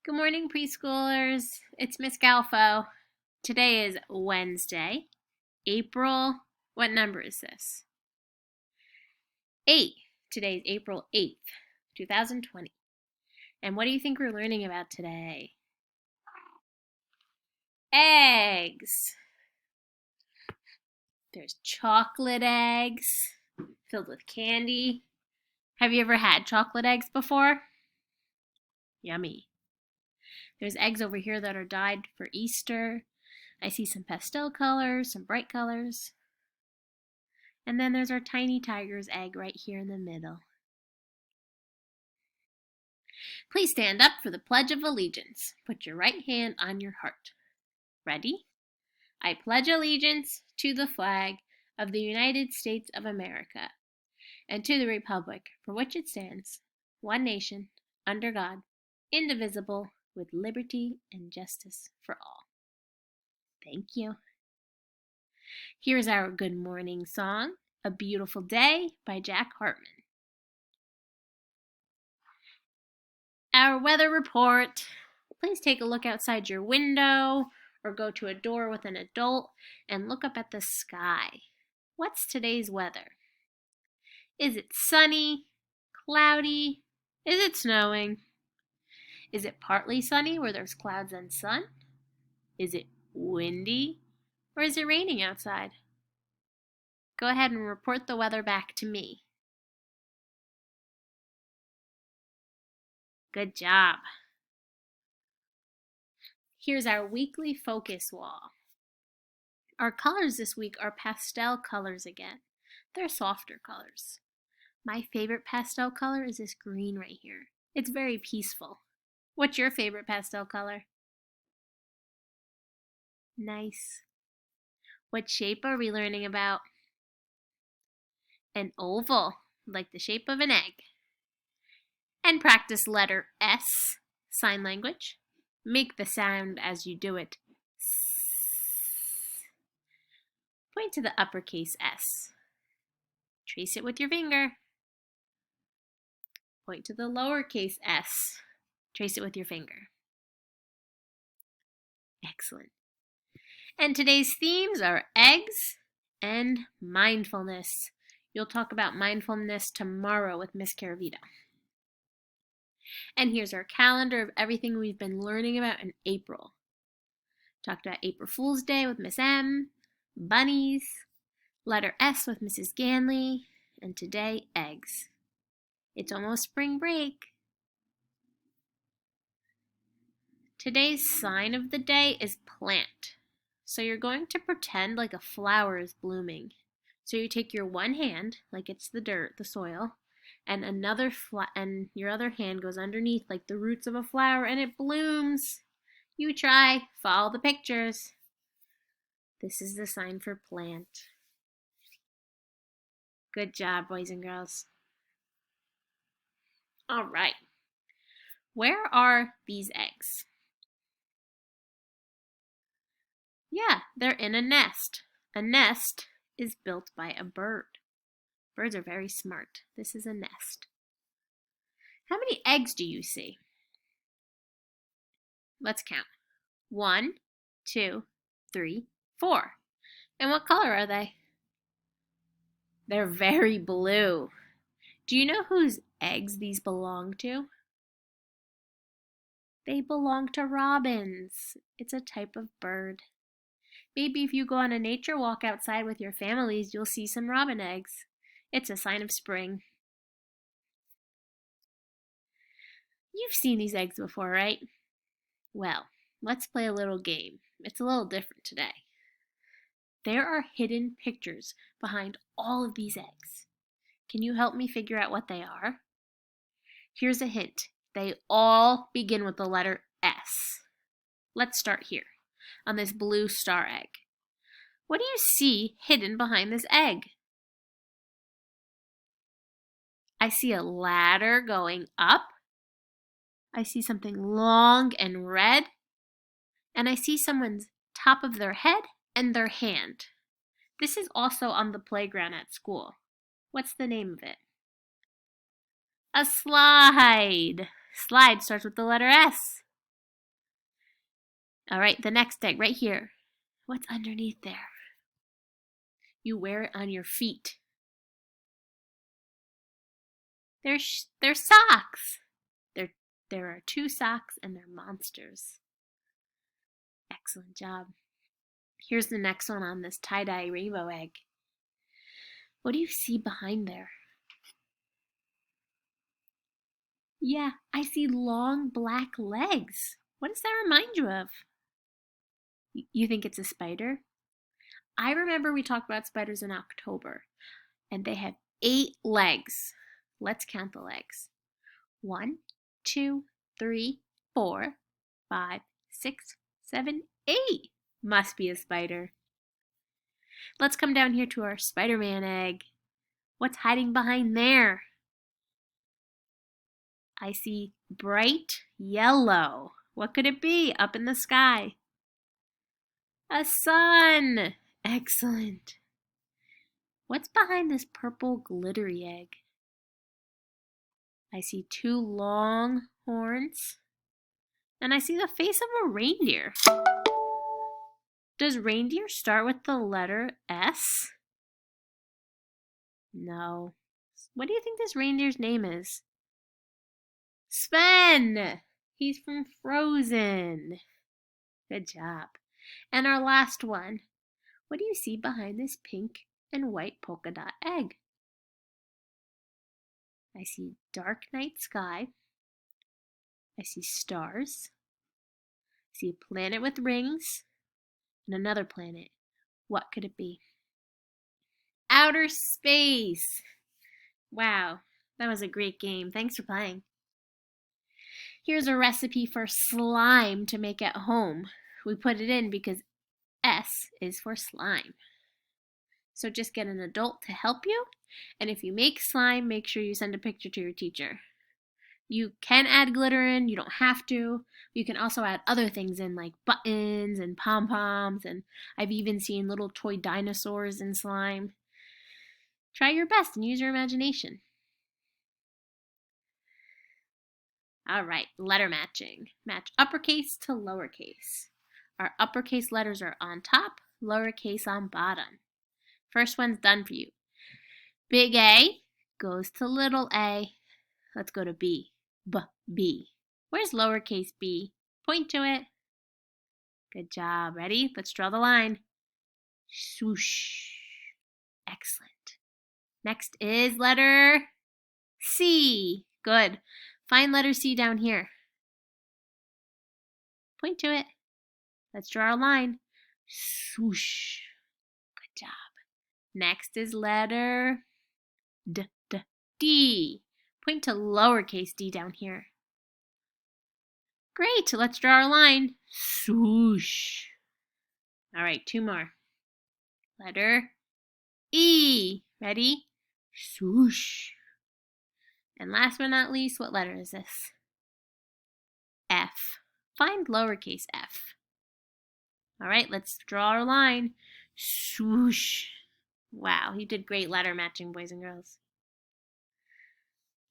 Good morning, preschoolers. It's Miss Galfo. Today is Wednesday, April. What number is this? 8. Today is April 8th, 2020. And what do you think we're learning about today? Eggs. There's chocolate eggs filled with candy. Have you ever had chocolate eggs before? Yummy. There's eggs over here that are dyed for Easter. I see some pastel colors, some bright colors. And then there's our tiny tiger's egg right here in the middle. Please stand up for the Pledge of Allegiance. Put your right hand on your heart. Ready? I pledge allegiance to the flag of the United States of America and to the republic for which it stands, one nation, under God, indivisible, with liberty and justice for all. Thank you. Here's our good morning song, A Beautiful Day by Jack Hartman. Our weather report. Please take a look outside your window or go to a door with an adult and look up at the sky. What's today's weather? Is it sunny, cloudy? Is it snowing? Is it partly sunny where there's clouds and sun? Is it windy or is it raining outside? Go ahead and report the weather back to me. Good job. Here's our weekly focus wall. Our colors this week are pastel colors again. They're softer colors. My favorite pastel color is this green right here. It's very peaceful. What's your favorite pastel color? Nice. What shape are we learning about? An oval, like the shape of an egg. And practice letter S, sign language. Make the sound as you do it. Point to the uppercase S. Trace it with your finger. Point to the lowercase s. Trace it with your finger. Excellent. And today's themes are eggs and mindfulness. You'll talk about mindfulness tomorrow with Miss Caravita. And here's our calendar of everything we've been learning about in April. Talked about April Fool's Day with Miss M, bunnies, letter S with Mrs. Ganley, and today, eggs. It's almost spring break. Today's sign of the day is plant. So you're going to pretend like a flower is blooming. So you take your one hand, like it's the dirt, the soil, and and your other hand goes underneath like the roots of a flower and it blooms. You try, follow the pictures. This is the sign for plant. Good job, boys and girls. All right. Where are these eggs? Yeah, they're in a nest. A nest is built by a bird. Birds are very smart. This is a nest. How many eggs do you see? Let's count. 1, 2, 3, 4. And what color are they? They're very blue. Do you know whose eggs these belong to? They belong to robins. It's a type of bird. Maybe if you go on a nature walk outside with your families, you'll see some robin eggs. It's a sign of spring. You've seen these eggs before, right? Well, let's play a little game. It's a little different today. There are hidden pictures behind all of these eggs. Can you help me figure out what they are? Here's a hint. They all begin with the letter S. Let's start here, on this blue star egg. What do you see hidden behind this egg? I see a ladder going up. I see something long and red. And I see someone's top of their head and their hand. This is also on the playground at school. What's the name of it? A slide. Slide starts with the letter S. All right, the next egg right here. What's underneath there? You wear it on your feet. They're socks. There are 2 socks and they're monsters. Excellent job. Here's the next one on this tie-dye rainbow egg. What do you see behind there? Yeah, I see long black legs. What does that remind you of? You think it's a spider? I remember we talked about spiders in October, and they have 8 legs. Let's count the legs. 1, 2, 3, 4, 5, 6, 7, 8. Must be a spider. Let's come down here to our Spider-Man egg. What's hiding behind there? I see bright yellow. What could it be up in the sky? A sun! Excellent. What's behind this purple glittery egg? I see 2 long horns, and I see the face of a reindeer. Does reindeer start with the letter S? No. What do you think this reindeer's name is? Sven! He's from Frozen. Good job. And our last one. What do you see behind this pink and white polka dot egg? I see dark night sky. I see stars. I see a planet with rings and another planet. What could it be? Outer space! Wow, that was a great game. Thanks for playing. Here's a recipe for slime to make at home. We put it in because S is for slime. So just get an adult to help you, and if you make slime, make sure you send a picture to your teacher. You can add glitter in, you don't have to. You can also add other things in like buttons and pom-poms, and I've even seen little toy dinosaurs in slime. Try your best and use your imagination. All right, letter matching. Match uppercase to lowercase. Our uppercase letters are on top, lowercase on bottom. First one's done for you. Big A goes to little a. Let's go to B. B. Where's lowercase b? Point to it. Good job. Ready? Let's draw the line. Swoosh. Excellent. Next is letter C. Good. Find letter C down here. Point to it. Let's draw our line. Swoosh. Good job. Next is letter D. Point to lowercase d down here. Great. Let's draw our line. Swoosh. All right, 2 more. Letter E. Ready? Swoosh. And last but not least, what letter is this? F. Find lowercase f. All right, let's draw our line. Swoosh. Wow, you did great letter matching, boys and girls.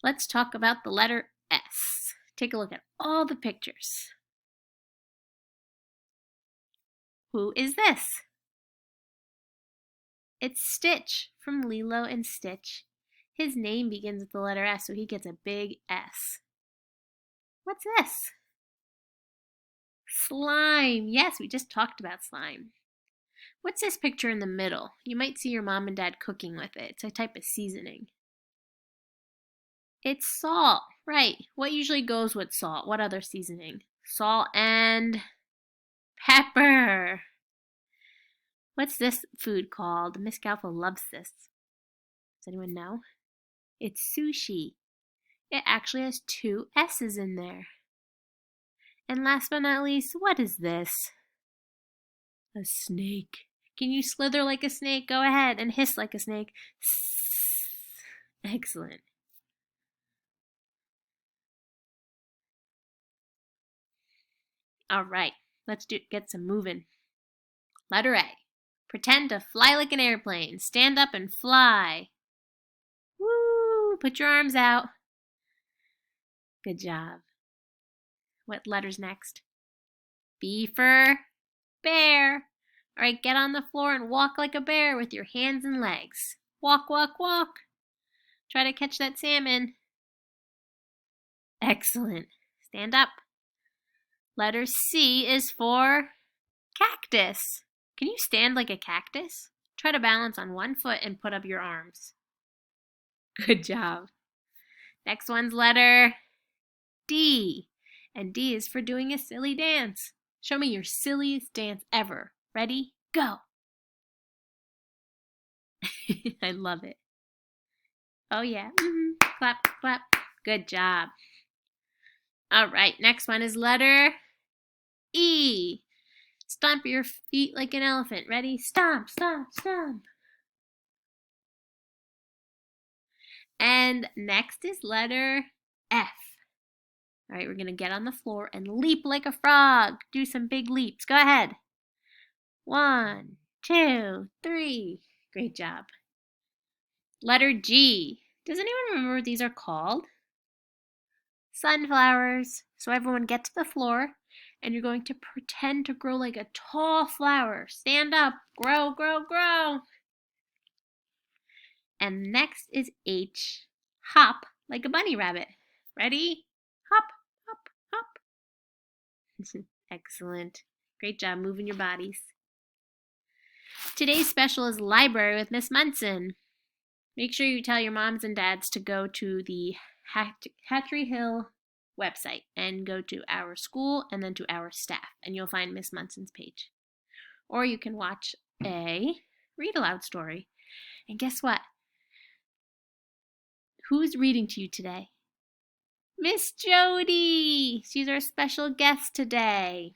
Let's talk about the letter S. Take a look at all the pictures. Who is this? It's Stitch from Lilo and Stitch. His name begins with the letter S, so he gets a big S. What's this? Slime. Yes, we just talked about slime. What's this picture in the middle? You might see your mom and dad cooking with it. It's a type of seasoning. It's salt. Right. What usually goes with salt? What other seasoning? Salt and pepper. What's this food called? Miss Galfo loves this. Does anyone know? It's sushi. It actually has 2 S's in there. And last but not least, what is this? A snake. Can you slither like a snake? Go ahead and hiss like a snake. Excellent. All right, let's get some moving. Letter A. Pretend to fly like an airplane. Stand up and fly. Woo! Put your arms out. Good job. What letter's next? B for bear. All right, get on the floor and walk like a bear with your hands and legs. Walk, walk, walk. Try to catch that salmon. Excellent. Stand up. Letter C is for cactus. Can you stand like a cactus? Try to balance on one foot and put up your arms. Good job. Next one's letter D. And D is for doing a silly dance. Show me your silliest dance ever. Ready? Go. I love it. Oh yeah. Clap, clap. Good job. All right, next one is letter E. Stomp your feet like an elephant. Ready? Stomp, stomp, stomp. And next is letter F. All right, we're going to get on the floor and leap like a frog. Do some big leaps. Go ahead. 1, 2, 3. Great job. Letter G. Does anyone remember what these are called? Sunflowers. So everyone get to the floor and you're going to pretend to grow like a tall flower. Stand up. Grow, grow, grow. And next is H. Hop like a bunny rabbit. Ready? Hop, hop, hop. Excellent. Great job moving your bodies. Today's special is Library with Miss Munson. Make sure you tell your moms and dads to go to the Hatchery Hill website and go to our school and then to our staff, and you'll find Miss Munson's page. Or you can watch a read aloud story. And guess what? Who's reading to you today? Miss Jody! She's our special guest today.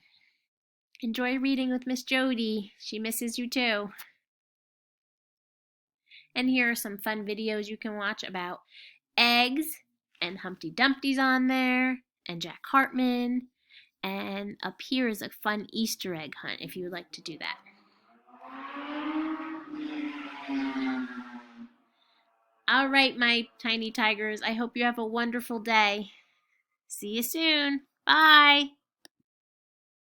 Enjoy reading with Miss Jody. She misses you too. And here are some fun videos you can watch about eggs, and Humpty Dumpty's on there, and Jack Hartman. And up here is a fun Easter egg hunt if you would like to do that. All right, my tiny tigers, I hope you have a wonderful day. See you soon. Bye.